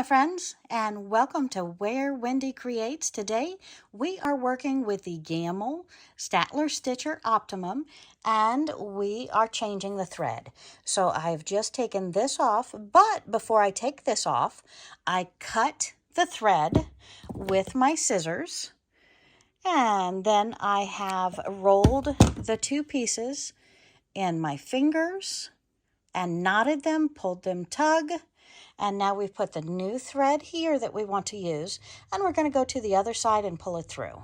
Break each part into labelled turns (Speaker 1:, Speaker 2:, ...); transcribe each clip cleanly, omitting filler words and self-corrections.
Speaker 1: my friends, and welcome to Where Wendy Creates. Today we are working with the Gammill Statler Stitcher Optimum, and we are changing the thread. So I've just taken this off, but before I take this off, I cut the thread with my scissors, and then I have rolled the two pieces in my fingers and knotted them, pulled them tug. And now we've put the new thread here that we want to use, and we're going to go to the other side and pull it through.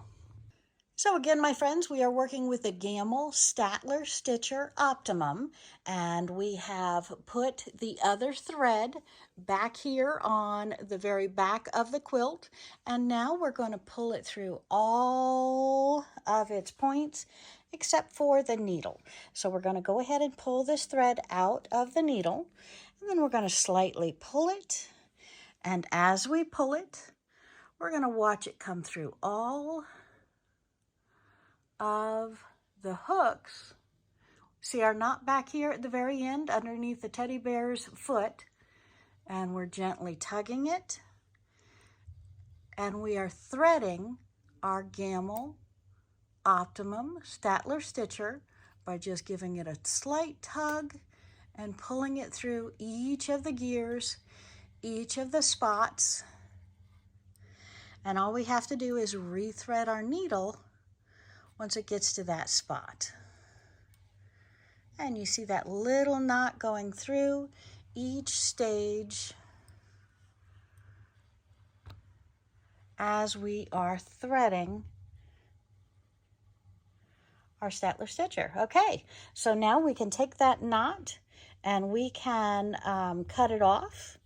Speaker 1: So again, my friends, we are working with the Gammill Statler Stitcher Optimum, and we have put the other thread back here on the very back of the quilt, and now we're going to pull it through all of its points except for the needle. So we're going to go ahead and pull this thread out of the needle, and then we're going to slightly pull it, and as we pull it, we're going to watch it come through all of the hooks. See our knot back here at the very end underneath the teddy bear's foot, and we're gently tugging it, and we are threading our Gammill Optimum Statler Stitcher by just giving it a slight tug and pulling it through each of the gears, each of the spots, and all we have to do is rethread our needle once it gets to that spot. And you see that little knot going through each stage as we are threading our Statler Stitcher. Okay, so now we can take that knot and we can cut it off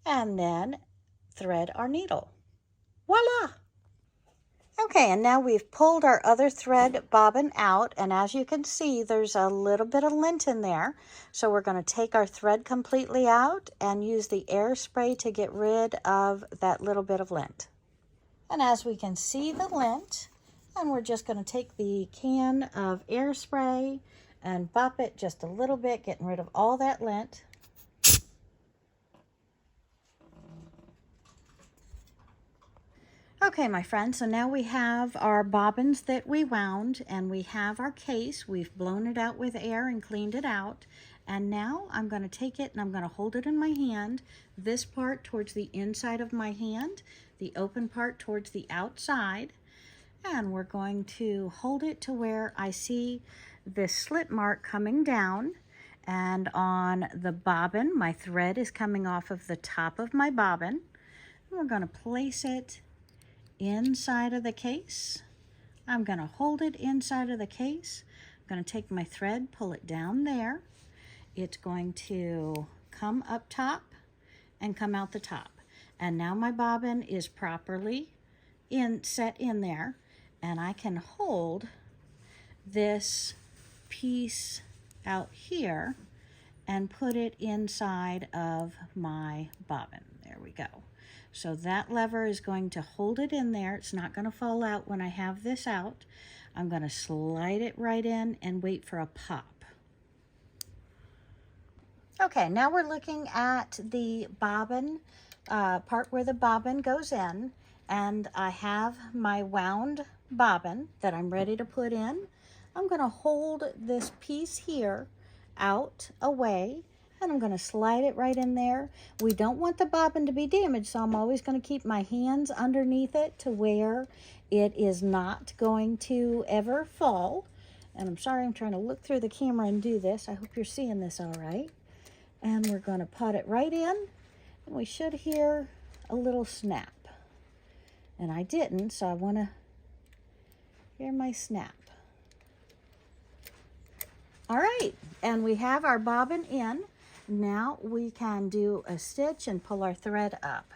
Speaker 1: and then thread our needle. Voila! Okay, and now we've pulled our other thread bobbin out, and as you can see, there's a little bit of lint in there. So we're going to take our thread completely out and use the air spray to get rid of that little bit of lint. And as we can see the lint, and we're just going to take the can of air spray and bop it just a little bit, getting rid of all that lint. Okay, my friends, so now we have our bobbins that we wound, and we have our case. We've blown it out with air and cleaned it out. And now I'm going to take it and I'm going to hold it in my hand, this part towards the inside of my hand, the open part towards the outside. And we're going to hold it to where I see this slit mark coming down. And on the bobbin, my thread is coming off of the top of my bobbin. And we're going to place it inside of the case. I'm going to hold it inside of the case. I'm going to take my thread, pull it down there. It's going to come up top and come out the top. And now my bobbin is properly set in there, and I can hold this piece out here and put it inside of my bobbin. There we go. So that lever is going to hold it in there. It's not going to fall out when I have this out. I'm going to slide it right in and wait for a pop. Okay, now we're looking at the bobbin, part where the bobbin goes in, and I have my wound bobbin that I'm ready to put in. I'm going to hold this piece here out away, and I'm going to slide it right in there. We don't want the bobbin to be damaged, so I'm always going to keep my hands underneath it to where it is not going to ever fall. And I'm sorry, I'm trying to look through the camera and do this. I hope you're seeing this all right. And we're going to put it right in, and we should hear a little snap. And I didn't, so I want to hear my snap. All right, and we have our bobbin in. Now we can do a stitch and pull our thread up.